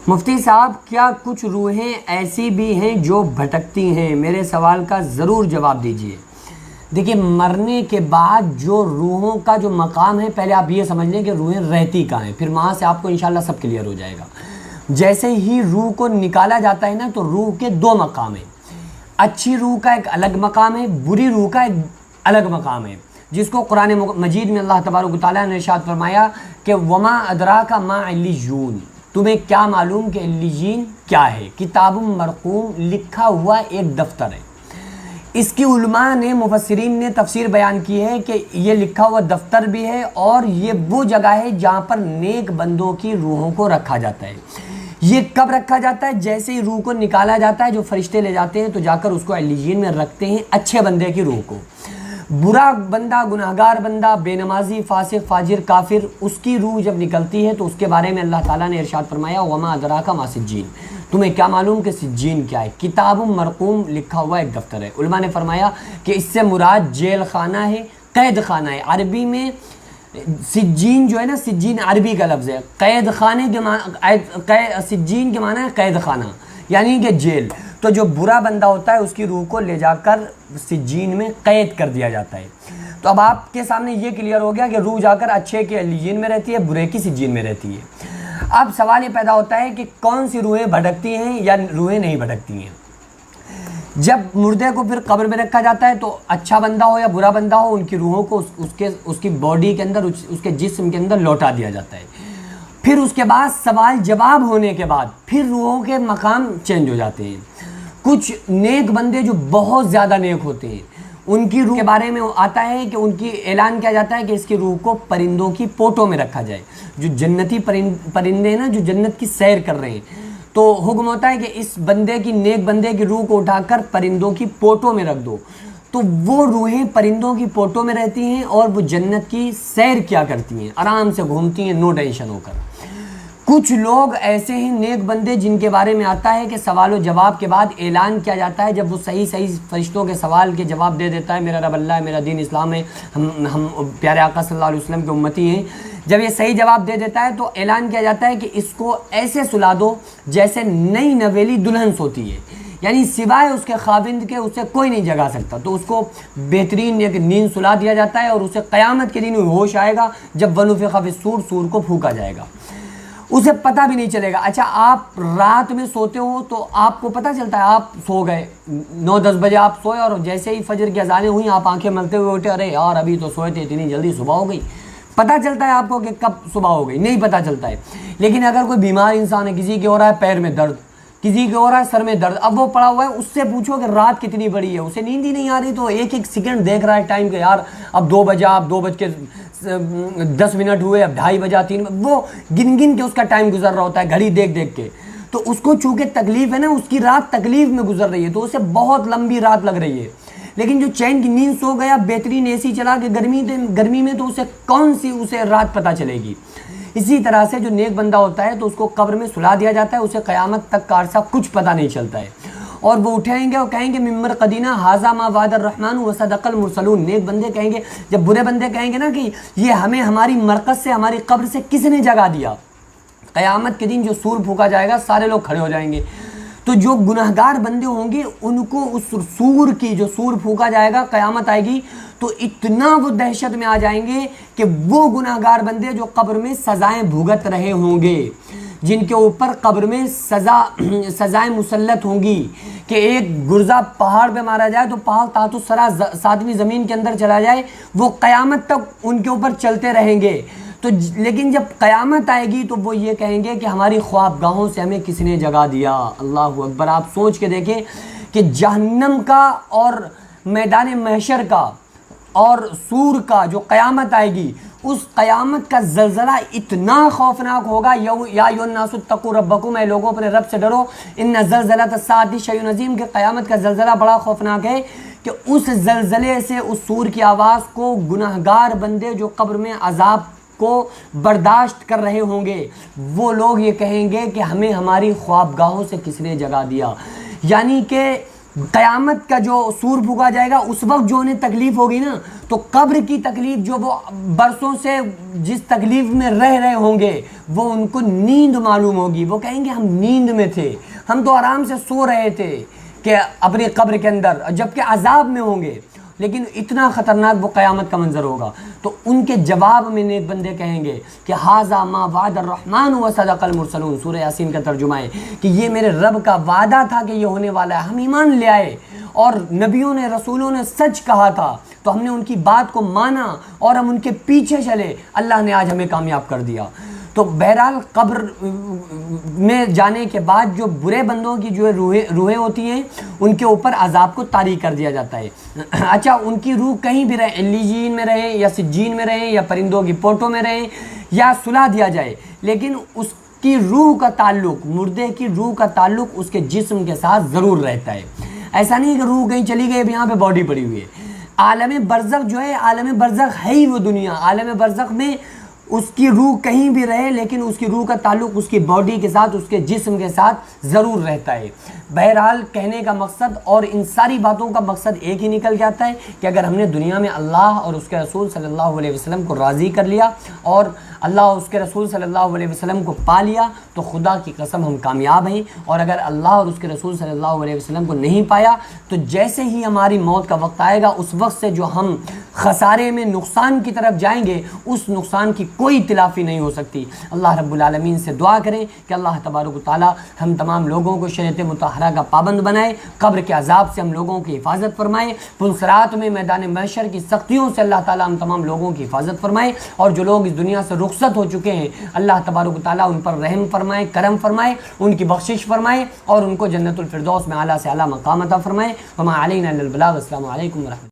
مفتی صاحب کیا کچھ روحیں ایسی بھی ہیں جو بھٹکتی ہیں؟ میرے سوال کا ضرور جواب دیجیے۔ دیکھیے مرنے کے بعد جو روحوں کا جو مقام ہے، پہلے آپ یہ سمجھ لیں کہ روحیں رہتی کہاں ہیں، پھر وہاں سے آپ کو انشاءاللہ سب کلیئر ہو جائے گا۔ جیسے ہی روح کو نکالا جاتا ہے نا، تو روح کے دو مقام ہیں۔ اچھی روح کا ایک الگ مقام ہے، بری روح کا ایک الگ مقام ہے، جس کو قرآن مجید میں اللہ تبارک و تعالیٰ نے ارشاد فرمایا کہ وما ادراک ما علیون، تمہیں کیا معلوم کہ علیین کیا ہے؟ کتاب مرقوم، لکھا ہوا ایک دفتر ہے۔ اس کی علماء نے، مفسرین نے تفسیر بیان کی ہے کہ یہ لکھا ہوا دفتر بھی ہے، اور یہ وہ جگہ ہے جہاں پر نیک بندوں کی روحوں کو رکھا جاتا ہے۔ یہ کب رکھا جاتا ہے؟ جیسے ہی روح کو نکالا جاتا ہے، جو فرشتے لے جاتے ہیں تو جا کر اس کو علیین میں رکھتے ہیں، اچھے بندے کی روح کو۔ برا بندہ، گناہگار بندہ، بے نمازی، فاسق، فاجر، کافر، اس کی روح جب نکلتی ہے تو اس کے بارے میں اللہ تعالیٰ نے ارشاد فرمایا وما ادراک ما سجین، تمہیں کیا معلوم کہ سجین کیا ہے؟ کتاب مرقوم، لکھا ہوا ایک دفتر ہے۔ علماء نے فرمایا کہ اس سے مراد جیل خانہ ہے، قید خانہ ہے۔ عربی میں سجین جو ہے نا، سجین عربی کا لفظ ہے، قید خانے کے سجین کے معنی ہے قید خانہ، یعنی کہ جیل۔ تو جو برا بندہ ہوتا ہے اس کی روح کو لے جا کر سجین میں قید کر دیا جاتا ہے۔ تو اب آپ کے سامنے یہ کلیئر ہو گیا کہ روح جا کر اچھے کے علیین میں رہتی ہے، برے کی سجین میں رہتی ہے۔ اب سوال یہ پیدا ہوتا ہے کہ کون سی روحیں بھٹکتی ہیں یا روحیں نہیں بھٹکتی ہیں؟ جب مردے کو پھر قبر میں رکھا جاتا ہے تو اچھا بندہ ہو یا برا بندہ ہو، ان کی روحوں کو اس کی باڈی کے اندر، اس کے جسم کے اندر لوٹا دیا جاتا ہے۔ پھر اس کے بعد سوال جواب ہونے کے بعد پھر روحوں کے مقام چینج ہو جاتے ہیں۔ کچھ نیک بندے جو بہت زیادہ نیک ہوتے ہیں، ان کی روح کے بارے میں آتا ہے کہ ان کی اعلان کیا جاتا ہے کہ اس کی روح کو پرندوں کی پوٹوں میں رکھا جائے۔ جو جنتی پرندے ہیں نا، جو جنت کی سیر کر رہے ہیں، تو حکم ہوتا ہے کہ اس بندے کی، نیک بندے کی روح کو اٹھا کر پرندوں کی پوٹوں میں رکھ دو۔ تو وہ روحیں پرندوں کی پوٹوں میں رہتی ہیں اور وہ جنت کی سیر کیا کرتی ہیں، آرام سے گھومتی ہیں، نو ٹینشن ہو کر۔ کچھ لوگ ایسے ہیں نیک بندے جن کے بارے میں آتا ہے کہ سوال و جواب کے بعد اعلان کیا جاتا ہے، جب وہ صحیح فرشتوں کے سوال کے جواب دے دیتا ہے، میرا رب اللہ ہے، میرا دین اسلام ہے، ہم پیارے آقا صلی اللہ علیہ وسلم کے امتی ہیں، جب یہ صحیح جواب دے دیتا ہے تو اعلان کیا جاتا ہے کہ اس کو ایسے سلا دو جیسے نئی نویلی دلہن سوتی ہے، یعنی سوائے اس کے خاوند کے اسے کوئی نہیں جگا سکتا۔ تو اس کو بہترین ایک نیند سلا دیا جاتا ہے اور اسے قیامت کے دن ہوش آئے گا جب ونفخ فی الصور، سور کو پھونکا جائے گا، اسے پتہ بھی نہیں چلے گا۔ اچھا آپ رات میں سوتے ہو تو آپ کو پتہ چلتا ہے، آپ سو گئے 9-10 بجے آپ سوئے، اور جیسے ہی فجر کی اذانیں ہوئیں آپ آنکھیں ملتے ہوئے اٹھے، ارے یار ابھی تو سوئے تھے، اتنی جلدی صبح ہو گئی۔ پتہ چلتا ہے آپ کو کہ کب صبح ہو گئی؟ نہیں پتہ چلتا ہے۔ لیکن اگر کوئی بیمار انسان ہے، کسی کے ہو رہا ہے پیر میں درد، کسی کے ہو رہا ہے سر میں درد، اب وہ پڑا ہوا ہے، اس سے پوچھو کہ رات کتنی بڑی ہے، اسے نیند ہی نہیں آ رہی، تو ایک ایک سیکنڈ دیکھ رہا ہے ٹائم کہ یار اب 2 بجے، آپ 2:10 ہوئے، اب 2:30 بجے، 3، وہ گن گن کے اس کا ٹائم گزر رہا ہوتا ہے، گھڑی دیکھ دیکھ کے۔ تو اس کو چونکہ تکلیف ہے نا، اس کی رات تکلیف میں گزر رہی ہے، تو اسے بہت لمبی رات لگ رہی ہے۔ لیکن جو چین کی نیند سو گیا، بہترین اے سی چلا کے گرمی میں، تو اسے کون سی اسے رات پتہ چلے گی؟ اسی طرح سے جو نیک بندہ ہوتا ہے تو اس کو قبر میں سلا دیا جاتا ہے، اسے قیامت تک کا عرصہ کچھ پتہ نہیں چلتا ہے، اور وہ اٹھیں گے اور کہیں گے ممبر قدینہ ھذا ما وعد الرحمن وصدق المرسلون۔ نیک بندے کہیں گے، جب برے بندے کہیں گے نا کہ یہ ہمیں ہماری مرکز سے، ہماری قبر سے کس نے جگا دیا، قیامت کے دن جو سور پھونکا جائے گا سارے لوگ کھڑے ہو جائیں گے۔ تو جو گناہگار بندے ہوں گے ان کو اس سور کی، جو سور پھونکا جائے گا، قیامت آئے گی تو اتنا وہ دہشت میں آ جائیں گے کہ وہ گناہگار بندے جو قبر میں سزائیں بھگت رہے ہوں گے، جن کے اوپر قبر میں سزائیں مسلط ہوں گی، کہ ایک گرزہ پہاڑ پہ مارا جائے تو پہاڑ تحت الثری 7ویں زمین کے اندر چلا جائے، وہ قیامت تک ان کے اوپر چلتے رہیں گے۔ تو لیکن جب قیامت آئے گی تو وہ یہ کہیں گے کہ ہماری خوابگاہوں سے ہمیں کس نے جگا دیا۔ اللہ اکبر! آپ سوچ کے دیکھیں کہ جہنم کا اور میدان محشر کا اور سور کا جو قیامت آئے گی، اس قیامت کا زلزلہ اتنا خوفناک ہوگا، یا ایھا الناس اتقوا ربکم، اے لوگوں اپنے رب سے ڈرو، ان زلزلۃ الساعۃ شیء عظیم، کہ قیامت کا زلزلہ بڑا خوفناک ہے، کہ اس زلزلے سے، اس سور کی آواز کو گناہگار بندے جو قبر میں عذاب کو برداشت کر رہے ہوں گے، وہ لوگ یہ کہیں گے کہ ہمیں ہماری خوابگاہوں سے کس نے جگا دیا۔ یعنی کہ قیامت کا جو سور پھونکا جائے گا اس وقت جو انہیں تکلیف ہوگی نا، تو قبر کی تکلیف جو وہ برسوں سے جس تکلیف میں رہ رہے ہوں گے وہ ان کو نیند معلوم ہوگی. وہ کہیں گے ہم نیند میں تھے، ہم تو آرام سے سو رہے تھے کہ اپنی قبر کے اندر، جبکہ عذاب میں ہوں گے. لیکن اتنا خطرناک وہ قیامت کا منظر ہوگا. تو ان کے جواب میں نیک بندے کہیں گے کہ ھذا ما وعد الرحمن وصدق المرسلون. سورہ یاسین کا ترجمہ ہے کہ یہ میرے رب کا وعدہ تھا کہ یہ ہونے والا ہے، ہم ایمان لے آئے اور نبیوں نے رسولوں نے سچ کہا تھا تو ہم نے ان کی بات کو مانا اور ہم ان کے پیچھے چلے، اللہ نے آج ہمیں کامیاب کر دیا. تو بہرحال قبر میں جانے کے بعد جو برے بندوں کی جو روحیں ہوتی ہیں ان کے اوپر عذاب کو طاری کر دیا جاتا ہے. اچھا، ان کی روح کہیں بھی رہے، علیجین میں رہیں یا سجین میں رہیں یا پرندوں کی پوٹوں میں رہیں یا سلا دیا جائے، لیکن اس کی روح کا تعلق، مردے کی روح کا تعلق اس کے جسم کے ساتھ ضرور رہتا ہے. ایسا نہیں کہ روح کہیں چلی گئی اب یہاں پہ باڈی پڑی ہوئی ہے. عالم برزخ جو ہے، عالم برزخ ہے ہی وہ دنیا. عالم برزخ میں اس کی روح کہیں بھی رہے لیکن اس کی روح کا تعلق اس کی باڈی کے ساتھ، اس کے جسم کے ساتھ ضرور رہتا ہے. بہرحال کہنے کا مقصد اور ان ساری باتوں کا مقصد ایک ہی نکل جاتا ہے کہ اگر ہم نے دنیا میں اللہ اور اس کے رسول صلی اللہ علیہ وسلم کو راضی کر لیا اور اللہ اور اس کے رسول صلی اللہ علیہ وسلم کو پا لیا تو خدا کی قسم ہم کامیاب ہیں. اور اگر اللہ اور اس کے رسول صلی اللہ علیہ وسلم کو نہیں پایا تو جیسے ہی ہماری موت کا وقت آئے گا اس وقت سے جو ہم خسارے میں، نقصان کی طرف جائیں گے، اس نقصان کی کوئی تلافی نہیں ہو سکتی. اللہ رب العالمین سے دعا کریں کہ اللہ تبارک و تعالی ہم تمام لوگوں کو شریعت مطہرہ کا پابند بنائے، قبر کے عذاب سے ہم لوگوں کی حفاظت فرمائے، پلصرات میں میدان محشر کی سختیوں سے اللہ تعالی ہم تمام لوگوں کی حفاظت فرمائے، اور جو لوگ اس دنیا سے رخصت ہو چکے ہیں اللہ تبارک و تعالی ان پر رحم فرمائے، کرم فرمائے، ان کی بخشش فرمائے اور ان کو جنت الفردوس میں اعلیٰ سے اعلیٰ مقام عطا فرمائے. وما علینا الا البلاغ. السلام علیکم ورحمۃ اللہ.